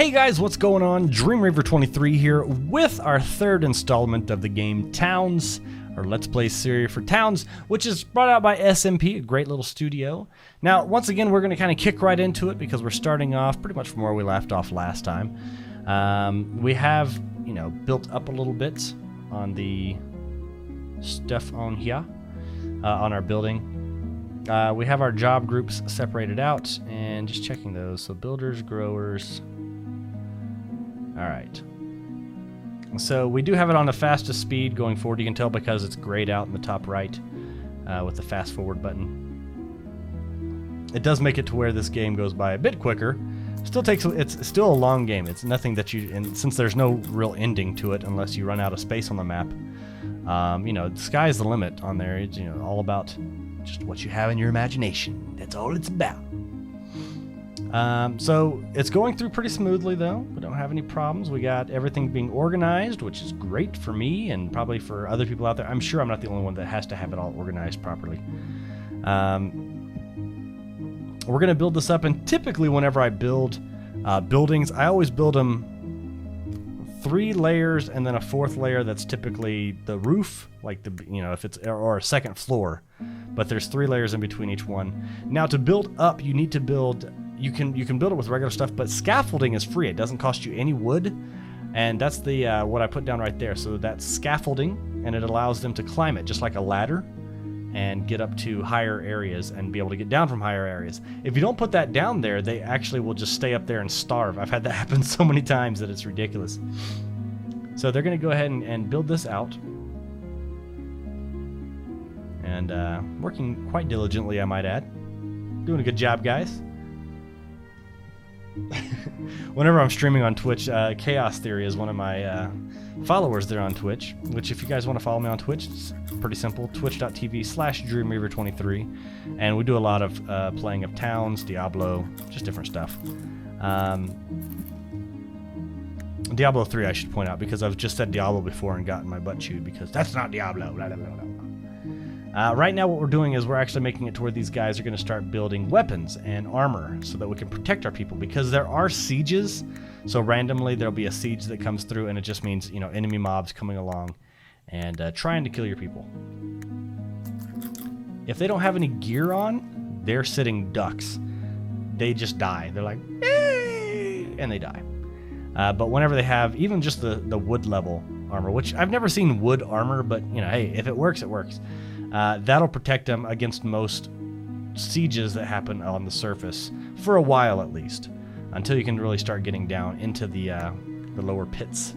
Hey guys, what's going on? DreamReaver23 here with our third installment of the game Towns, or Let's Play series for Towns, which is brought out by SMP, a great little studio. Now, once again, we're going to kind of kick right into it because we're starting off pretty much from where we left off last time. We have, built up a little bit on the stuff on here, on our building. We have our job groups separated out and just checking those. So builders, growers. All right. So we do have it on the fastest speed going forward. You can tell because it's grayed out in the top right with the fast forward button. It does make it to where this game goes by a bit quicker. It's still a long game. It's nothing that and since there's no real ending to it unless you run out of space on the map. The sky's the limit on there. It's all about just what you have in your imagination. That's all it's about. So it's going through pretty smoothly though. We don't have any problems. We got everything being organized, which is great for me and probably for other people out there. I'm sure I'm not the only one that has to have it all organized properly. We're going to build this up, and typically whenever I build buildings, I always build them 3 layers and then a 4th layer that's typically the roof, like if it's or a second floor, but there's 3 layers in between each one. Now to build up, you need to build. You can build it with regular stuff, but scaffolding is free. It doesn't cost you any wood, and that's the what I put down right there. So that's scaffolding, and it allows them to climb it just like a ladder and get up to higher areas and be able to get down from higher areas. If you don't put that down there, they actually will just stay up there and starve. I've had that happen so many times that it's ridiculous. So they're going to go ahead and build this out. And working quite diligently, I might add. Doing a good job, guys. Whenever I'm streaming on Twitch, Chaos Theory is one of my followers there on Twitch, which if you guys want to follow me on Twitch, it's pretty simple, twitch.tv/DreamReaver23, and we do a lot of playing of Towns, Diablo, just different stuff. Diablo 3 I should point out, because I've just said Diablo before and gotten my butt chewed because that's not Diablo, blah, blah, blah, blah. Right now what we're doing is we're actually making it to where these guys are going to start building weapons and armor so that we can protect our people, because there are sieges. So randomly there'll be a siege that comes through, and it just means enemy mobs coming along and trying to kill your people. If they don't have any gear on, they're sitting ducks. They just die. They're like, hey! And they die. But whenever they have even just the wood level armor, which I've never seen wood armor, but hey, if it works, it works. That'll protect them against most sieges that happen on the surface for a while at least, until you can really start getting down into the lower pits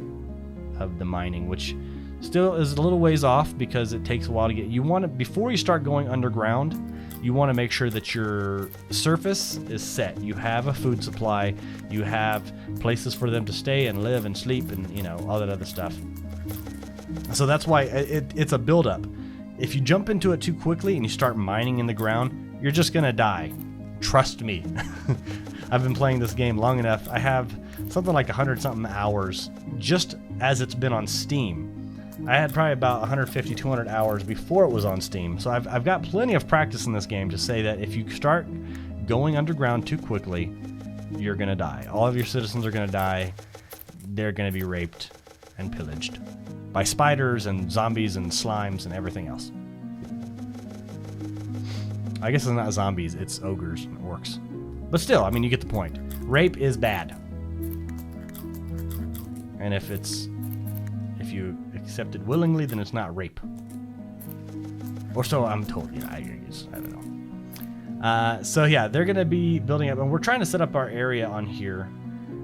of the mining, which still is a little ways off because it takes a while to get. Before you start going underground, you want to make sure that your surface is set. You have a food supply, you have places for them to stay and live and sleep and all that other stuff. So that's why it's a build-up. If you jump into it too quickly and you start mining in the ground, you're just gonna die. Trust me. I've been playing this game long enough. I have something like 100-something hours just as it's been on Steam. I had probably about 150, 200 hours before it was on Steam. So I've got plenty of practice in this game to say that if you start going underground too quickly, you're gonna die. All of your citizens are gonna die. They're gonna be raped and pillaged by spiders and zombies and slimes and everything else. I guess it's not zombies, it's ogres and orcs. But still, you get the point. Rape is bad. And if you accept it willingly, then it's not rape. Or so I'm told. I don't know. So yeah, they're going to be building up, and we're trying to set up our area on here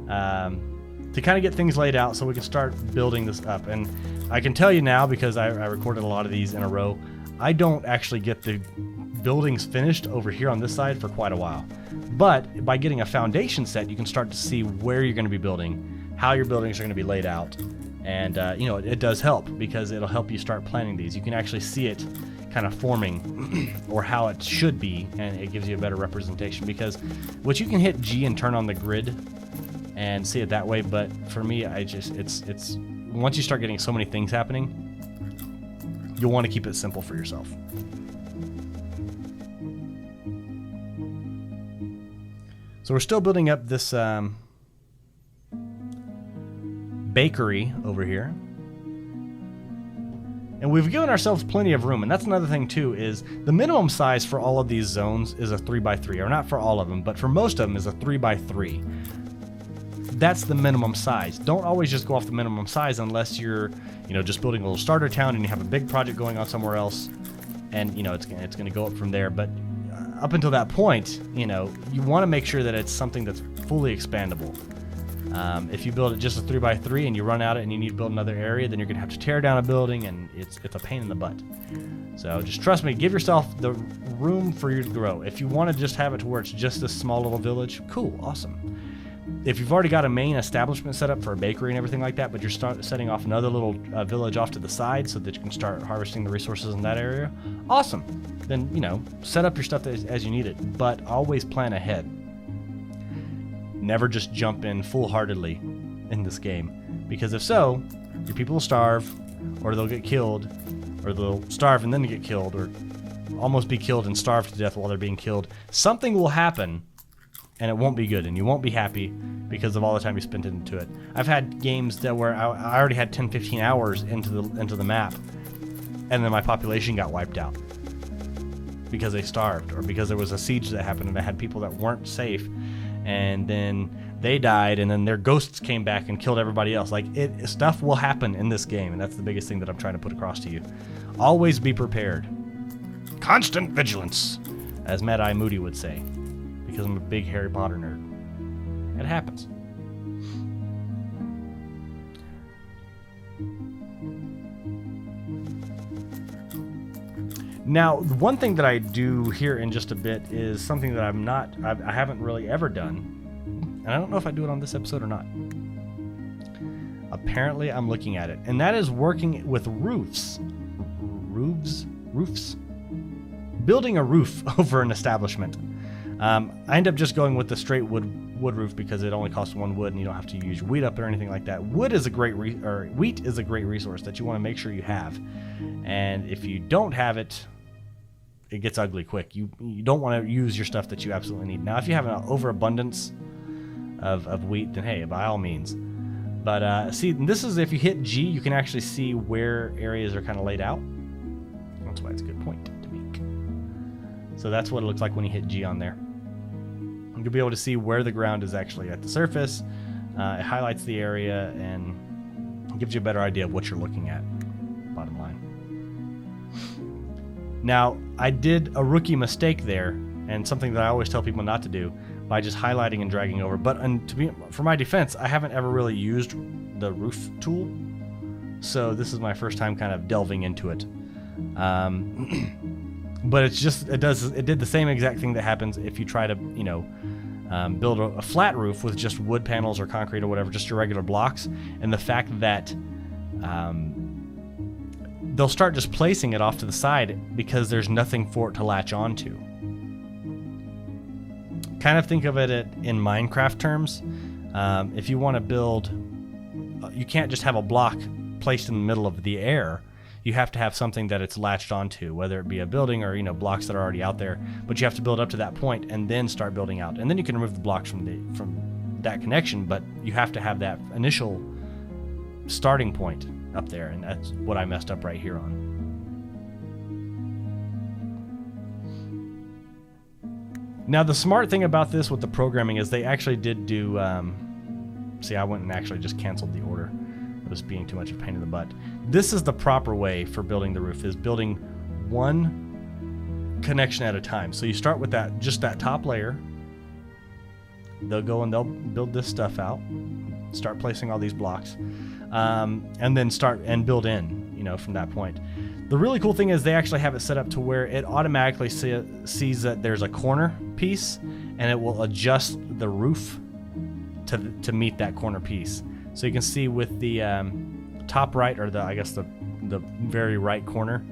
to kind of get things laid out so we can start building this up. And I can tell you now, because I recorded a lot of these in a row, I don't actually get the buildings finished over here on this side for quite a while. But by getting a foundation set, you can start to see where you're going to be building, how your buildings are going to be laid out. And, it does help because it'll help you start planning these. You can actually see it kind of forming or how it should be, and it gives you a better representation, because what you can hit G and turn on the grid and see it that way, but for me, it's once you start getting so many things happening, you'll want to keep it simple for yourself. So we're still building up this bakery over here. And we've given ourselves plenty of room, and that's another thing too, is the minimum size for all of these zones is a 3x3, or not for all of them, but for most of them is a 3x3. That's the minimum size. Don't always just go off the minimum size unless you're, just building a little starter town and you have a big project going on somewhere else, and it's going to go up from there. But up until that point, you want to make sure that it's something that's fully expandable. If you build it just a 3x3 and you run out of it and you need to build another area, then you're going to have to tear down a building, and it's a pain in the butt. So just trust me, give yourself the room for you to grow. If you want to just have it to where it's just a small little village, cool, awesome. If you've already got a main establishment set up for a bakery and everything like that, but you're setting off another little village off to the side so that you can start harvesting the resources in that area, awesome. Then, set up your stuff as you need it, but always plan ahead. Never just jump in full-heartedly in this game, because if so, your people will starve, or they'll get killed, or they'll starve and then get killed, or almost be killed and starve to death while they're being killed. Something will happen, and it won't be good, and you won't be happy because of all the time you spent into it. I've had games that where I already had 10-15 hours into the map, and then my population got wiped out because they starved, or because there was a siege that happened and I had people that weren't safe, and then they died, and then their ghosts came back and killed everybody else. Stuff will happen in this game, and that's the biggest thing that I'm trying to put across to you. Always be prepared. Constant vigilance, as Mad Eye Moody would say, because I'm a big Harry Potter nerd. It happens. Now, one thing that I do here in just a bit is something that I haven't really ever done, and I don't know if I do it on this episode or not. Apparently, I'm looking at it, and that is working with roofs. Roofs? Building a roof over an establishment. I end up just going with the straight wood roof because it only costs 1 wood, and you don't have to use wheat up or anything like that. Wheat is a great resource that you want to make sure you have, and if you don't have it, it gets ugly quick. You don't want to use your stuff that you absolutely need. Now, if you have an overabundance of wheat, then hey, by all means. But see, this is if you hit G, you can actually see where areas are kind of laid out. That's why it's a good point to make. So that's what it looks like when you hit G on there. You'll be able to see where the ground is actually at the surface. It highlights the area and gives you a better idea of what you're looking at, bottom line. Now, I did a rookie mistake there, and something that I always tell people not to do, by just highlighting and dragging over. But for my defense, I haven't ever really used the roof tool, so this is my first time kind of delving into it. But it did the same exact thing that happens if you try to build a flat roof with just wood panels or concrete or whatever, just your regular blocks, and the fact that they'll start just placing it off to the side because there's nothing for it to latch onto. Kind of think of it in Minecraft terms. If you want to build, you can't just have a block placed in the middle of the air. You have to have something that it's latched onto, whether it be a building or blocks that are already out there. But you have to build up to that point and then start building out, and then you can remove the blocks from that connection. But you have to have that initial starting point up there, and that's what I messed up right here on. Now, the smart thing about this with the programming is they actually did do. See, I went and actually just canceled the order. It was being too much of a pain in the butt. This is the proper way for building the roof, is building one connection at a time. So you start with just that top layer. They'll go and they'll build this stuff out, start placing all these blocks, and then start and build in, from that point. The really cool thing is they actually have it set up to where it automatically sees that there's a corner piece, and it will adjust the roof to meet that corner piece. So you can see with the top right, or the very right corner,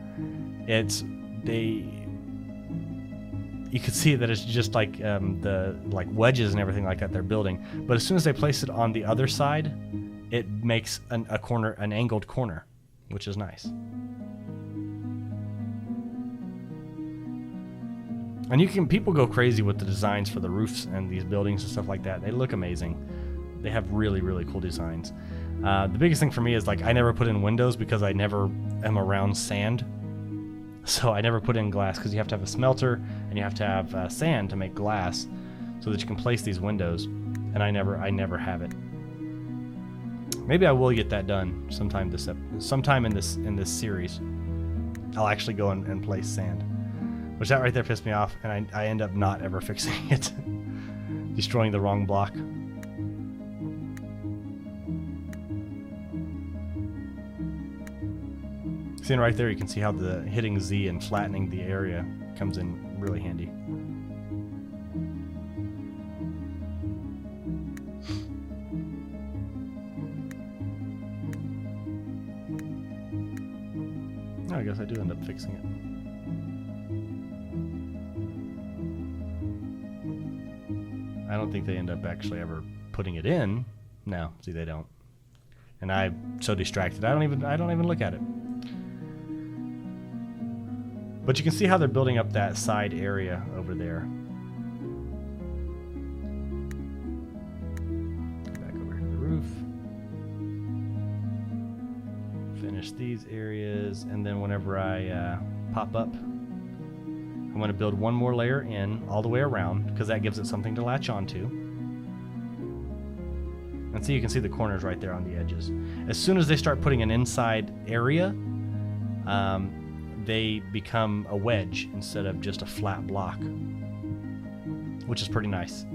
you can see that it's just like the wedges and everything like that they're building. But as soon as they place it on the other side, it makes an angled corner, which is nice. And people go crazy with the designs for the roofs and these buildings and stuff like that. They look amazing. They have really, really cool designs. The biggest thing for me is like I never put in windows because I never am around sand. So I never put in glass because you have to have a smelter and you have to have sand to make glass so that you can place these windows. And I never have it. Maybe I will get that done sometime in this series. I'll actually go and place sand, which that right there pissed me off, and I end up not ever fixing it, destroying the wrong block. Seeing right there, you can see how the hitting Z and flattening the area comes in really handy. Oh, I guess I do end up fixing it. I don't think they end up actually ever putting it in. No, see, they don't. And I'm so distracted, I don't even look at it. But you can see how they're building up that side area over there. Back over to the roof. Finish these areas, and then whenever I pop up, I'm going to build one more layer in all the way around because that gives it something to latch onto. And see, you can see the corners right there on the edges. As soon as they start putting an inside area, they become a wedge instead of just a flat block, which is pretty nice.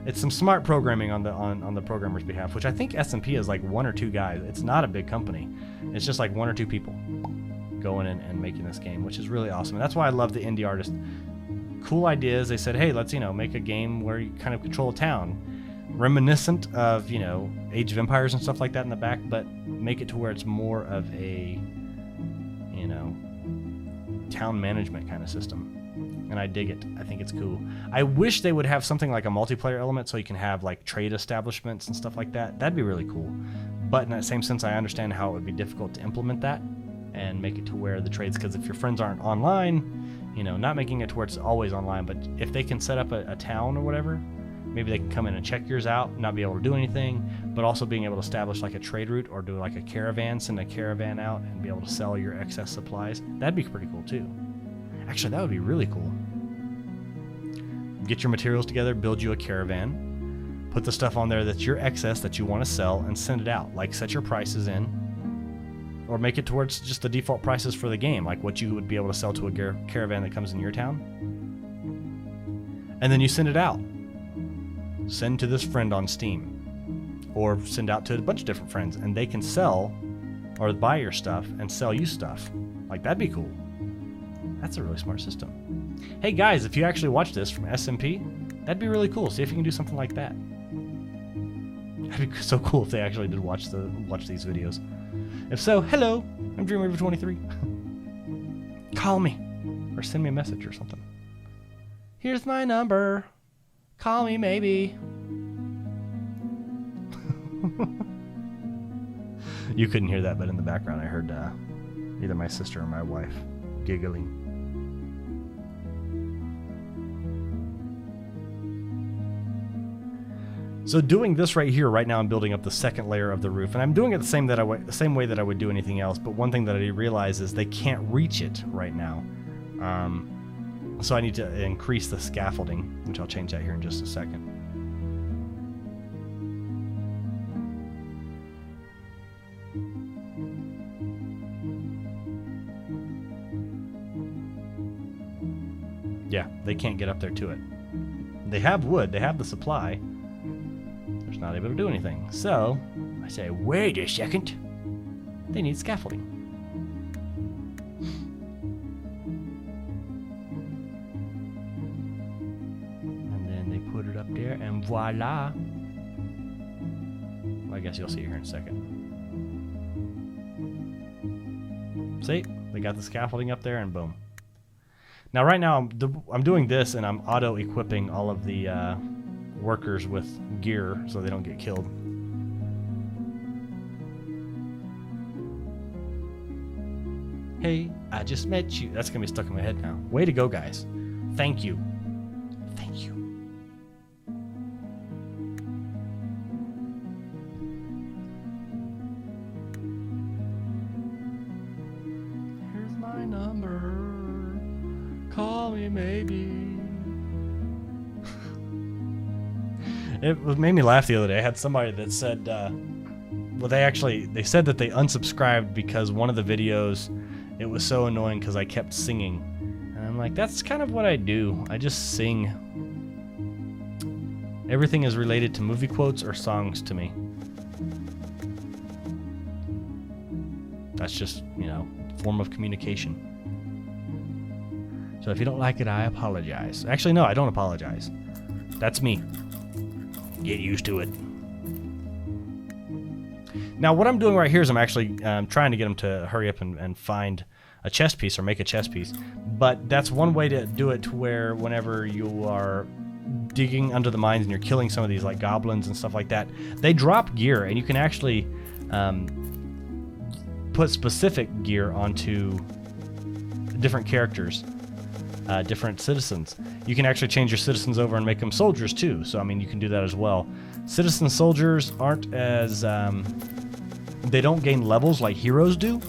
It's some smart programming on the programmer's behalf, which I think SMP is like 1 or 2 guys. It's not a big company. It's just like 1 or 2 people going in and making this game, which is really awesome. And that's why I love the indie artists. Cool ideas. They said, hey, let's make a game where you kind of control a town, reminiscent of Age of Empires and stuff like that in the back, but make it to where it's more of a town management kind of system. And I dig it. I think it's cool. I wish they would have something like a multiplayer element so you can have like trade establishments and stuff like that. That'd be really cool. But in that same sense, I understand how it would be difficult to implement that and make it to where the trades, because if your friends aren't online, not making it to where it's always online, but if they can set up a town or whatever, maybe they can come in and check yours out, not be able to do anything, but also being able to establish like a trade route or do like a caravan, send a caravan out and be able to sell your excess supplies. That'd be pretty cool too. Actually, that would be really cool. Get your materials together, build you a caravan, put the stuff on there that's your excess that you want to sell and send it out. Like set your prices in, or make it towards just the default prices for the game, like what you would be able to sell to a caravan that comes in your town. And then you send it out. Send to this friend on Steam, or send out to a bunch of different friends, and they can sell or buy your stuff and sell you stuff. Like, that'd be cool. That's a really smart system. Hey guys, if you actually watch this from SMP, that'd be really cool. See if you can do something like that. That'd be so cool if they actually did watch these videos. If so, hello, I'm Dreamweaver23. Call me or send me a message or something. Here's my number. Call me, maybe. You couldn't hear that, but in the background I heard either my sister or my wife giggling. So doing this right here, right now I'm building up the second layer of the roof, and I'm doing it the same way that I would do anything else, but one thing that I realize is they can't reach it right now. So I need to increase the scaffolding, which I'll change that here in just a second. Yeah, they can't get up there to it. They have wood, they have the supply. They're just not able to do anything. So I say, wait a second. They need scaffolding. Put it up there, and voila. Well, I guess you'll see it here in a second. See? They got the scaffolding up there, and boom. Now, right now, I'm doing this, and I'm auto-equipping all of the workers with gear so they don't get killed. Hey, I just met you. That's going to be stuck in my head now. Way to go, guys. Thank you. Thank you. number. Call me maybe. Made me laugh the other day. I had somebody that said, well, they said that they unsubscribed because one of the videos, it was so annoying because I kept singing. And I'm like, that's kind of what I do. I just sing. Everything is related to movie quotes or songs to me. That's just, form of communication. So if you don't like it, I apologize. Actually, no, I don't apologize. That's me. Get used to it. Now, what I'm doing right here is I'm actually trying to get him to hurry up and find a chess piece or make a chess piece. But that's one way to do it, to where whenever you are digging under the mines and you're killing some of these like goblins and stuff like that, they drop gear, and you can actually put specific gear onto different characters, different citizens. You can actually change your citizens over and make them soldiers too. So I mean, you can do that as well. Citizen soldiers aren't as they don't gain levels like heroes do,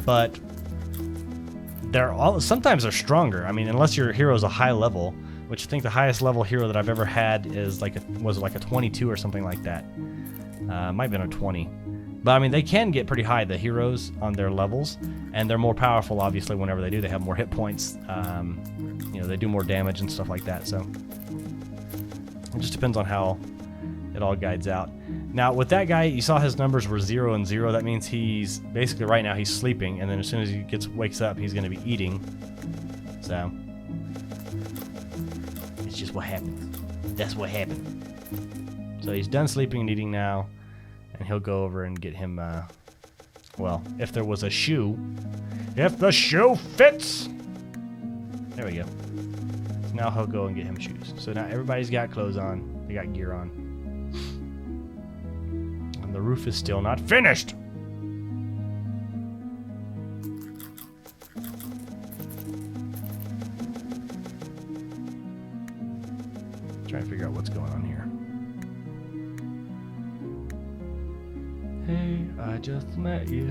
but sometimes they're stronger. I mean, unless your hero's a high level, which I think the highest level hero that I've ever had is was like a 22 or something like that. Might have been a 20. But I mean, they can get pretty high, the heroes, on their levels, and they're more powerful, obviously, whenever they do. They have more hit points, they do more damage and stuff like that, so it just depends on how it all guides out. Now, with that guy, you saw his numbers were 0 and 0. That means he's, basically right now, he's sleeping, and then as soon as he wakes up, he's going to be eating, so it's just what happens. That's what happened. So he's done sleeping and eating now. And he'll go over and get him, well, if there was a shoe. If the shoe fits! There we go. So now he'll go and get him shoes. So now everybody's got clothes on. They got gear on. And the roof is still not finished! Trying to figure out what's going on here. Hey, I just met you.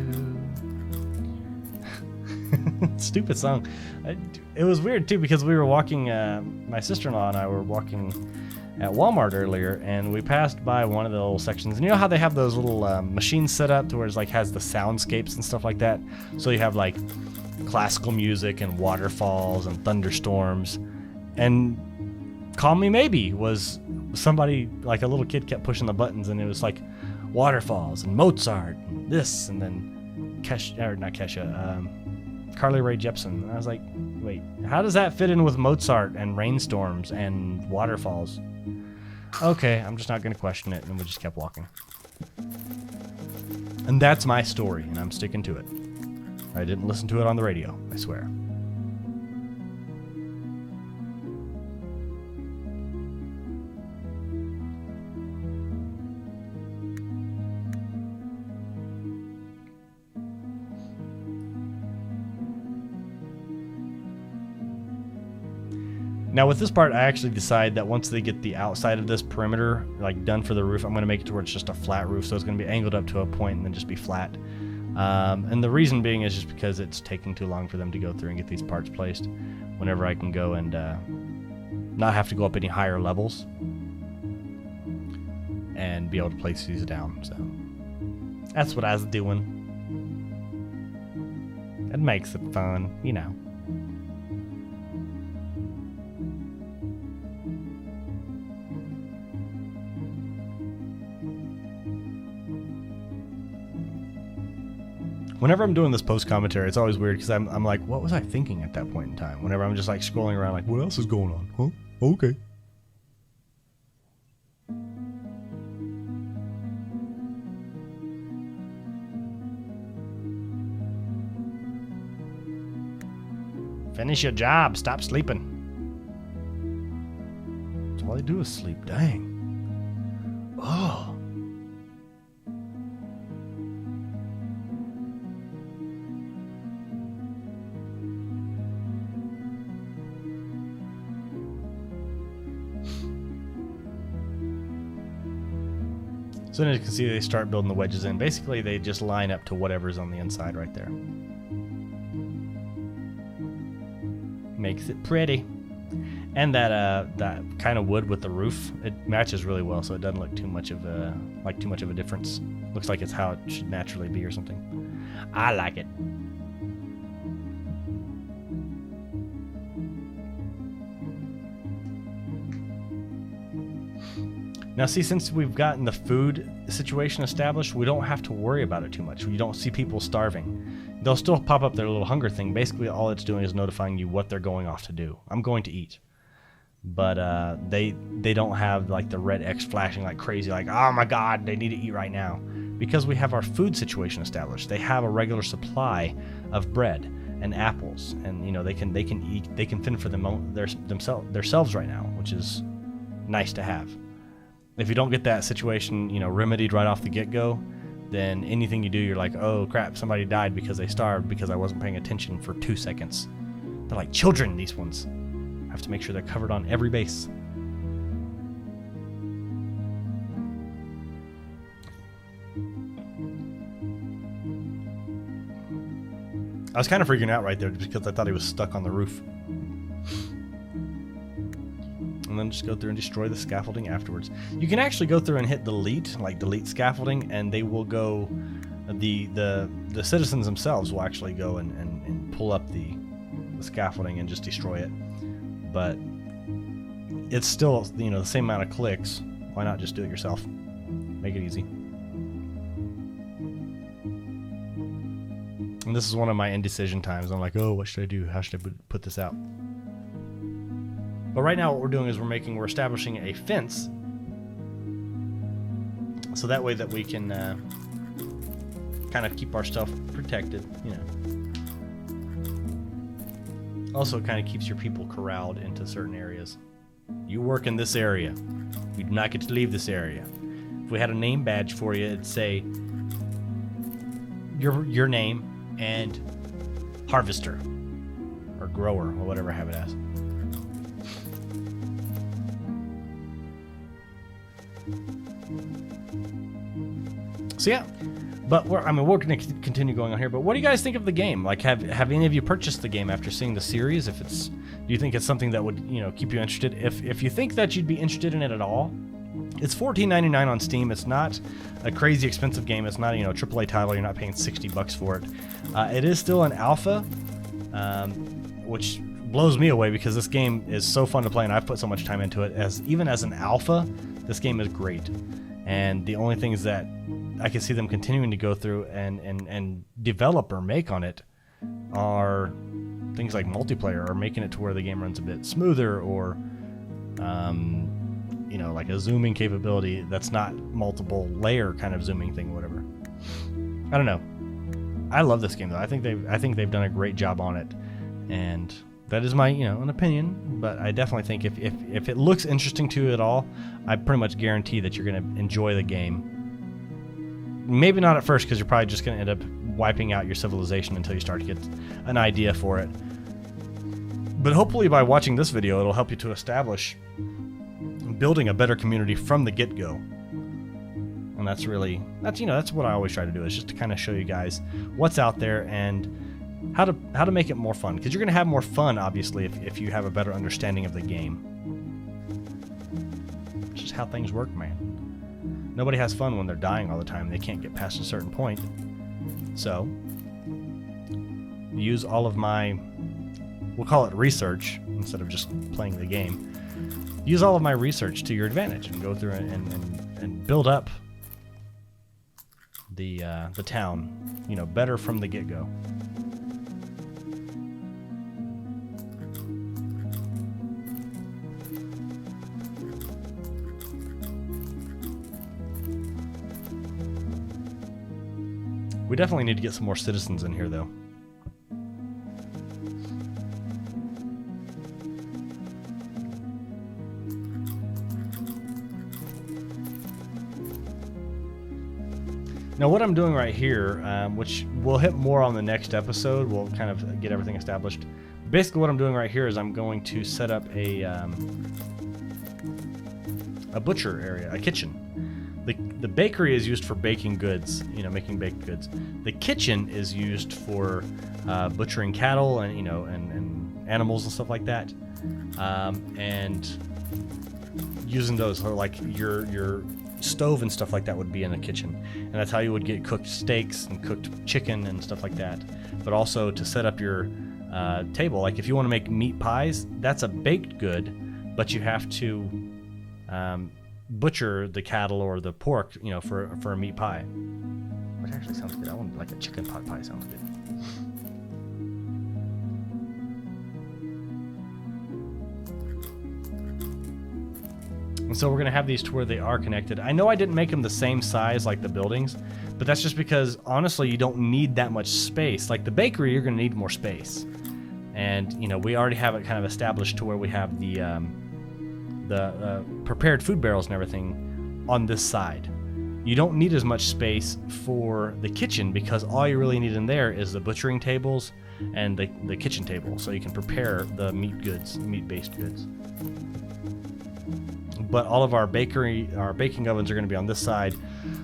Stupid song. It was weird too, because we were walking, my sister-in-law and I were walking at Walmart earlier, and we passed by one of the little sections. And you know how they have those little machines set up to where it's like has the soundscapes and stuff like that? So you have like classical music and waterfalls and thunderstorms. And Call Me Maybe was somebody, like a little kid kept pushing the buttons, and it was like waterfalls and Mozart and this, and then Carly Rae Jepsen. And I was like, wait, how does that fit in with Mozart and rainstorms and waterfalls? Okay, I'm just not going to question it, and we just kept walking. And that's my story, and I'm sticking to it. I didn't listen to it on the radio, I swear. Now with this part, I actually decide that once they get the outside of this perimeter like done for the roof, I'm going to make it to where it's just a flat roof, so it's going to be angled up to a point and then just be flat. And the reason being is just because it's taking too long for them to go through and get these parts placed, whenever I can go and not have to go up any higher levels and be able to place these down. So that's what I was doing. It makes it fun, you know. Whenever I'm doing this post commentary, it's always weird because I'm like, what was I thinking at that point in time? Whenever I'm just like scrolling around, like, what else is going on? Huh? Okay. Finish your job. Stop sleeping. That's all they do is sleep. Dang. Oh. So as you can see, they start building the wedges in. Basically, they just line up to whatever's on the inside right there. Makes it pretty. And that kind of wood with the roof, it matches really well, so it doesn't look too much of a difference. Looks like it's how it should naturally be or something. I like it. Now see, since we've gotten the food situation established, we don't have to worry about it too much. You don't see people starving. They'll still pop up their little hunger thing. Basically, all it's doing is notifying you what they're going off to do. I'm going to eat. But they don't have like the red X flashing like crazy, like, oh my god, they need to eat right now. Because we have our food situation established. They have a regular supply of bread and apples, and you know they can eat, they can fend for themselves right now, which is nice to have. If you don't get that situation, you know, remedied right off the get-go, then anything you do, you're like, oh crap, somebody died because they starved because I wasn't paying attention for 2 seconds. They're like children, these ones. I have to make sure they're covered on every base. I was kind of freaking out right there because I thought he was stuck on the roof. And then just go through and destroy the scaffolding afterwards. You can actually go through and hit delete, like delete scaffolding, and they will go, the citizens themselves will actually go and pull up the scaffolding and just destroy it. But it's still, you know, the same amount of clicks. Why not just do it yourself? Make it easy. And this is one of my indecision times. I'm like, oh, what should I do? How should I put this out? But right now what we're doing is we're establishing a fence. So that way that we can kind of keep our stuff protected, you know. Also, it kind of keeps your people corralled into certain areas. You work in this area. You do not get to leave this area. If we had a name badge for you, it'd say your name and harvester or grower or whatever I have it as. So yeah, but we're going to continue going on here. But what do you guys think of the game? Like, have any of you purchased the game after seeing the series? If it's, do you think it's something that would, you know, keep you interested? If you think that you'd be interested in it at all, it's $14.99 on Steam. It's not a crazy expensive game. It's not, you know, a AAA title. You're not paying $60 for it. It is still an alpha, which blows me away because this game is so fun to play and I've put so much time into it. Even as an alpha, this game is great. And the only things that I can see them continuing to go through and develop or make on it are things like multiplayer, or making it to where the game runs a bit smoother, or you know, like a zooming capability that's not multiple layer kind of zooming thing, whatever. I don't know. I love this game though. I think they've done a great job on it, and that is my, you know, an opinion. But I definitely think if it looks interesting to you at all, I pretty much guarantee that you're going to enjoy the game. Maybe not at first, because you're probably just going to end up wiping out your civilization until you start to get an idea for it. But hopefully by watching this video, it'll help you to establish building a better community from the get-go. And that's what I always try to do, is just to kind of show you guys what's out there and how to make it more fun. Because you're going to have more fun, obviously, if you have a better understanding of the game. It's just how things work, man. Nobody has fun when they're dying all the time. They can't get past a certain point. So, use all of my, we'll call it research, instead of just playing the game. Use all of my research to your advantage and go through and build up the town, you know, better from the get-go. We definitely need to get some more citizens in here, though. Now, what I'm doing right here, which we'll hit more on the next episode, we'll kind of get everything established. Basically, what I'm doing right here is I'm going to set up a butcher area, a kitchen. The bakery is used for baking goods, you know, making baked goods. The kitchen is used for butchering cattle and, you know, and animals and stuff like that, and using those, or like your stove and stuff like that would be in the kitchen, and that's how you would get cooked steaks and cooked chicken and stuff like that. But also to set up your table, like if you want to make meat pies, that's a baked good, but you have to butcher the cattle or the pork, you know, for a meat pie, which actually sounds good. I want like a chicken pot pie. Sounds good. And so we're going to have these to where they are connected. I know I didn't make them the same size like the buildings, but that's just because, honestly, you don't need that much space. Like the bakery, you're going to need more space. And, you know, we already have it kind of established to where we have the prepared food barrels and everything on this side. You don't need as much space for the kitchen because all you really need in there is the butchering tables and the kitchen table, so you can prepare the meat-based goods. But all of our baking ovens are going to be on this side,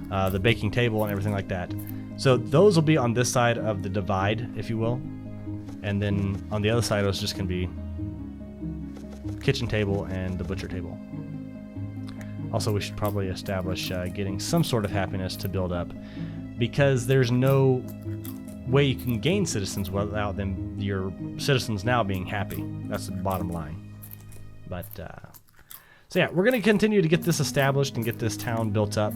the baking table and everything like that. So those will be on this side of the divide, if you will. And then on the other side, it's just going to be kitchen table and the butcher table. Also, we should probably establish getting some sort of happiness to build up, because there's no way you can gain citizens without your citizens now being happy. That's the bottom line. But so yeah, we're going to continue to get this established and get this town built up.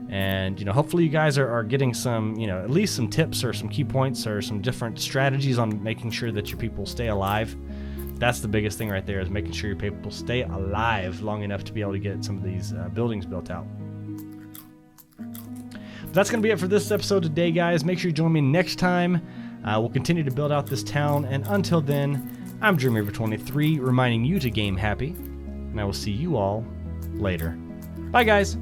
And, you know, hopefully you guys are getting some, you know, at least some tips or some key points or some different strategies on making sure that your people stay alive. That's the biggest thing right there, is making sure your people stay alive long enough to be able to get some of these buildings built out. But that's going to be it for this episode today, guys. Make sure you join me next time. We'll continue to build out this town. And until then, I'm Dreamweaver23, reminding you to game happy. And I will see you all later. Bye, guys.